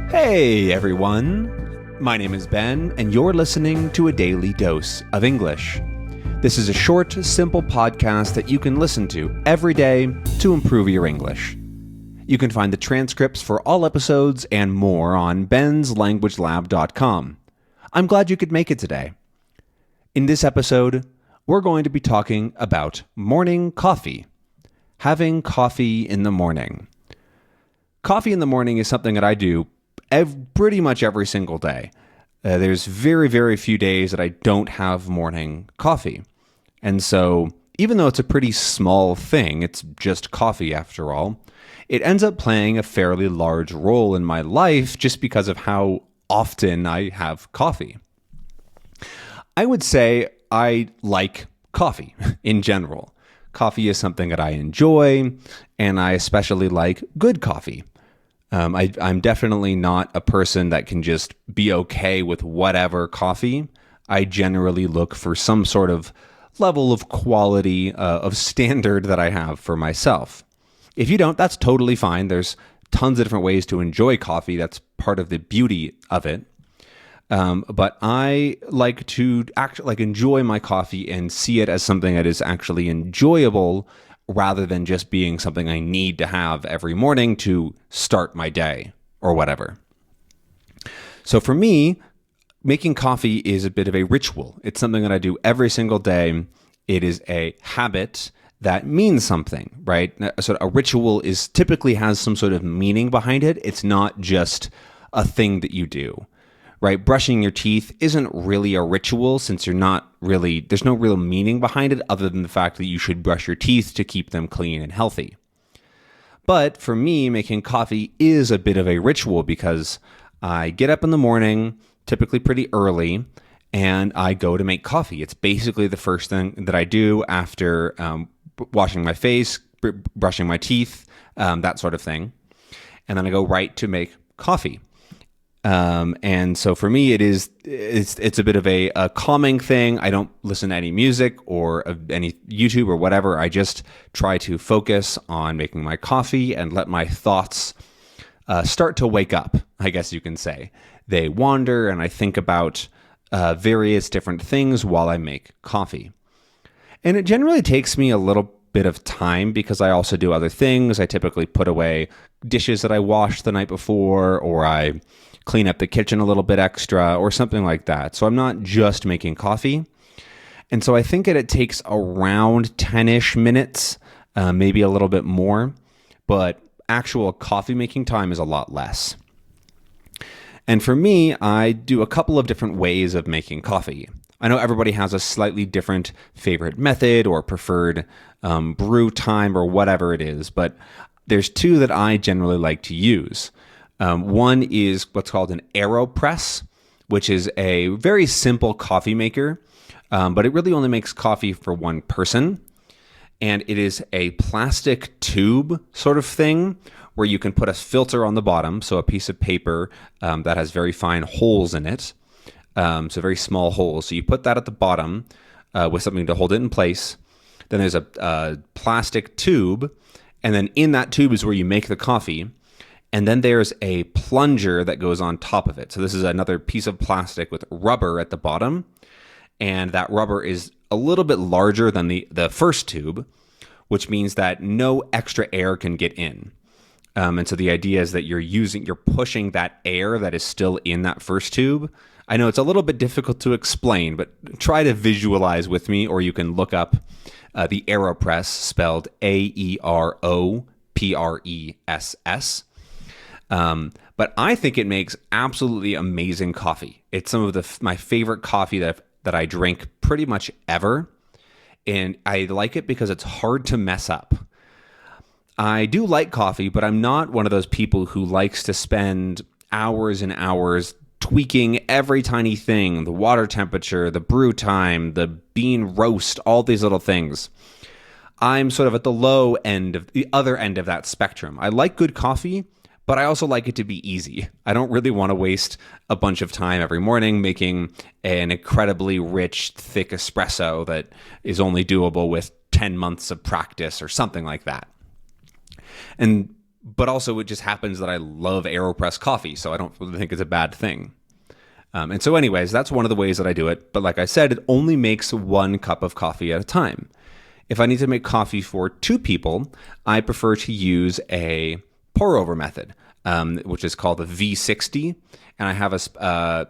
Hey everyone, my name is Ben, and you're listening to a daily dose of English. This is a short, simple podcast that you can listen to every day to improve your English. You can find the transcripts for all episodes and more on benslanguagelab.com. I'm glad you could make it today. In this episode, we're going to be talking about morning coffee. Having coffee in the morning. Coffee in the morning is something that I do pretty much every single day. There's very, very few days that I don't have morning coffee. And so, even though it's a pretty small thing, it's just coffee after all, it ends up playing a fairly large role in my life just because of how often I have coffee. I would say I like coffee in general. Coffee is something that I enjoy, and I especially like good coffee. I'm definitely not a person that can just be okay with whatever coffee. I generally look for some sort of level of quality, of standard that I have for myself. If you don't, that's totally fine. There's tons of different ways to enjoy coffee. That's part of the beauty of it. But I like to enjoy my coffee and see it as something that is actually enjoyable rather than just being something I need to have every morning to start my day or whatever. So for me, making coffee is a bit of a ritual. It's something that I do every single day. It is a habit that means something, right? So a ritual typically has some sort of meaning behind it. It's not just a thing that you do. Right? Brushing your teeth isn't really a ritual since there's no real meaning behind it other than the fact that you should brush your teeth to keep them clean and healthy. But for me, making coffee is a bit of a ritual because I get up in the morning, typically pretty early, and I go to make coffee. It's basically the first thing that I do after washing my face, brushing my teeth, that sort of thing. And then I go right to make coffee. And so for me, it's a bit of a calming thing. I don't listen to any music or any YouTube or whatever. I just try to focus on making my coffee and let my thoughts start to wake up, I guess you can say. They wander and I think about various different things while I make coffee. And it generally takes me a little bit of time because I also do other things. I typically put away dishes that I washed the night before, or I clean up the kitchen a little bit extra or something like that. So I'm not just making coffee. And so I think that it takes around 10-ish minutes, maybe a little bit more, but actual coffee making time is a lot less. And for me, I do a couple of different ways of making coffee. I know everybody has a slightly different favorite method or preferred brew time or whatever it is, but there's two that I generally like to use. One is what's called an AeroPress, which is a very simple coffee maker, but it really only makes coffee for one person. And it is a plastic tube sort of thing where you can put a filter on the bottom, so a piece of paper that has very fine holes in it, so very small holes. So you put that at the bottom with something to hold it in place. Then there's a plastic tube, and then in that tube is where you make the coffee. And then there's a plunger that goes on top of it. So this is another piece of plastic with rubber at the bottom. And that rubber is a little bit larger than the first tube, which means that no extra air can get in. And so the idea is that you're pushing that air that is still in that first tube. I know it's a little bit difficult to explain, but try to visualize with me, or you can look up the AeroPress, spelled AeroPress. But I think it makes absolutely amazing coffee. It's some of my favorite coffee that I drink pretty much ever. And I like it because it's hard to mess up. I do like coffee, but I'm not one of those people who likes to spend hours and hours tweaking every tiny thing, the water temperature, the brew time, the bean roast, all these little things. I'm sort of at the other end of that spectrum. I like good coffee, but I also like it to be easy. I don't really want to waste a bunch of time every morning making an incredibly rich, thick espresso that is only doable with 10 months of practice or something like that. And But also, it just happens that I love AeroPress coffee, so I don't really think it's a bad thing. And so anyways, that's one of the ways that I do it. But like I said, it only makes 1 cup of coffee at a time. If I need to make coffee for 2 people, I prefer to use a pour-over method, which is called a V60. And I have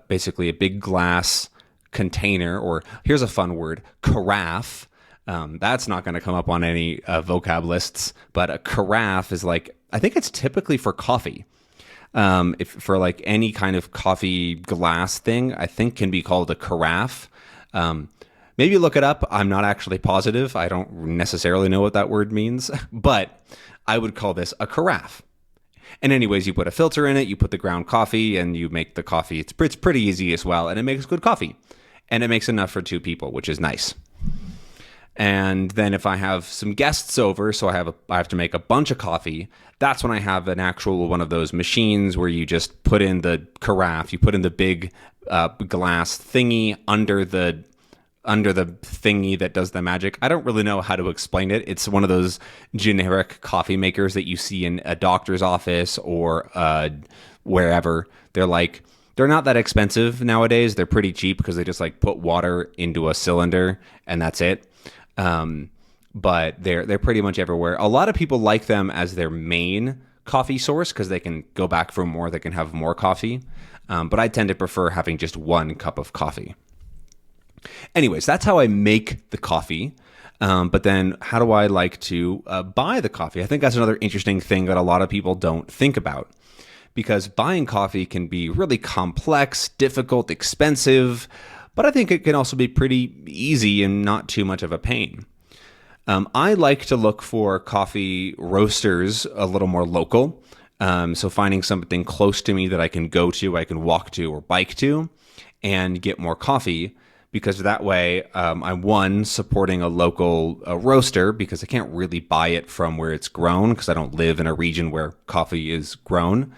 basically a big glass container, or here's a fun word, carafe. That's not going to come up on any vocab lists, but a carafe is like, I think it's typically for coffee. If for like any kind of coffee glass thing, I think can be called a carafe. Maybe look it up. I'm not actually positive. I don't necessarily know what that word means, but I would call this a carafe. And anyways, you put a filter in it, you put the ground coffee, and you make the coffee. It's pretty easy as well, and it makes good coffee. And it makes enough for 2 people, which is nice. And then if I have some guests over, so I have to make a bunch of coffee, that's when I have an actual one of those machines where you just put in the carafe, you put in the big glass thingy under the thingy that does the magic. I don't really know how to explain it. It's one of those generic coffee makers that you see in a doctor's office or wherever. They're not that expensive nowadays. They're pretty cheap because they just like put water into a cylinder and that's it. But they're pretty much everywhere. A lot of people like them as their main coffee source because they can go back for more. They can have more coffee. But I tend to prefer having just 1 cup of coffee. Anyways, that's how I make the coffee. But then how do I like to buy the coffee? I think that's another interesting thing that a lot of people don't think about. Because buying coffee can be really complex, difficult, expensive, but I think it can also be pretty easy and not too much of a pain. I like to look for coffee roasters a little more local. So finding something close to me that I can go to, I can walk to or bike to and get more coffee. Because that way I'm supporting a local roaster because I can't really buy it from where it's grown because I don't live in a region where coffee is grown.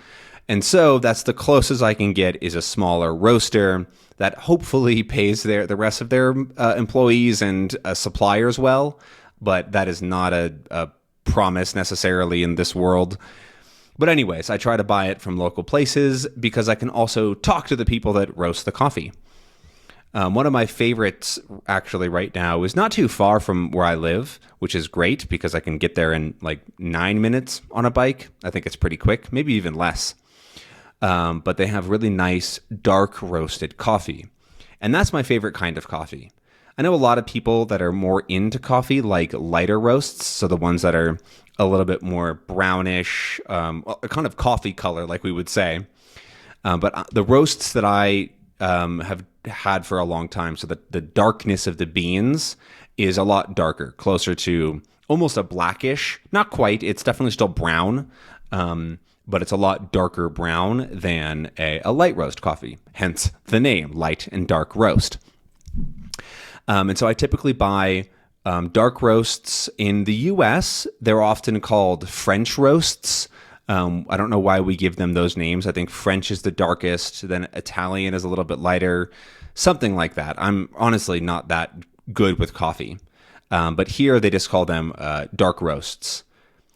And so that's the closest I can get is a smaller roaster that hopefully pays the rest of their employees and suppliers well. But that is not a promise necessarily in this world. But anyways, I try to buy it from local places because I can also talk to the people that roast the coffee. One of my favorites actually right now is not too far from where I live, which is great because I can get there in like 9 minutes on a bike. I think it's pretty quick, maybe even less. But they have really nice dark roasted coffee. And that's my favorite kind of coffee. I know a lot of people that are more into coffee like lighter roasts, so the ones that are a little bit more brownish, kind of coffee color like we would say. But the roasts that I have had for a long time, so that the darkness of the beans is a lot darker, closer to almost a blackish, not quite, it's definitely still brown, but it's a lot darker brown than a light roast coffee, hence the name, light and dark roast. And so I typically buy dark roasts. In the US, they're often called French roasts. I don't know why we give them those names. I think French is the darkest, then Italian is a little bit lighter, something like that. I'm honestly not that good with coffee. But here they just call them dark roasts.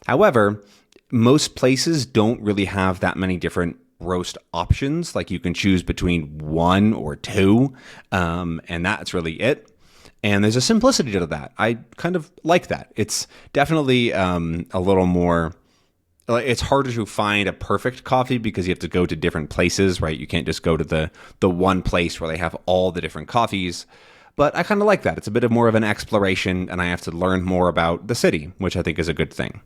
However, most places don't really have that many different roast options. Like you can choose between 1 or 2, and that's really it. And there's a simplicity to that. I kind of like that. It's definitely a little more... It's harder to find a perfect coffee because you have to go to different places, right? You can't just go to the one place where they have all the different coffees. But I kind of like that. It's a bit of more of an exploration, and I have to learn more about the city, which I think is a good thing.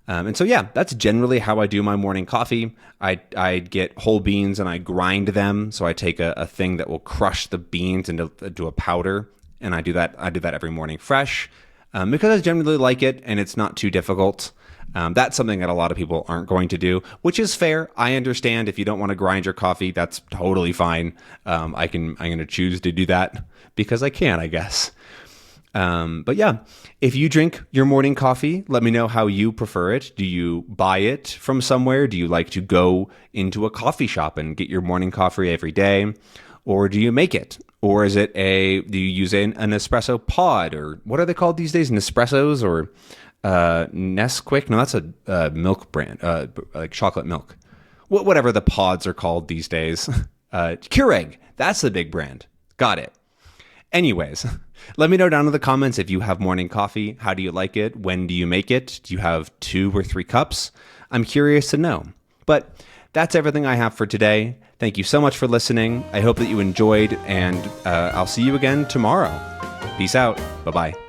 And so, yeah, that's generally how I do my morning coffee. I get whole beans and I grind them. So I take a thing that will crush the beans into a powder, and I do that every morning fresh because I generally like it and it's not too difficult. That's something that a lot of people aren't going to do, which is fair. I understand if you don't want to grind your coffee, that's totally fine. I'm going to choose to do that because I can, I guess. But yeah, if you drink your morning coffee, let me know how you prefer it. Do you buy it from somewhere? Do you like to go into a coffee shop and get your morning coffee every day? Or do you make it? Or do you use an espresso pod, or what are they called these days? Nespressos, or Nesquik. No, that's a milk brand, like chocolate milk. Whatever the pods are called these days. Keurig. That's the big brand. Got it. Anyways, let me know down in the comments if you have morning coffee. How do you like it? When do you make it? Do you have 2 or 3 cups? I'm curious to know. But that's everything I have for today. Thank you so much for listening. I hope that you enjoyed, and I'll see you again tomorrow. Peace out. Bye-bye.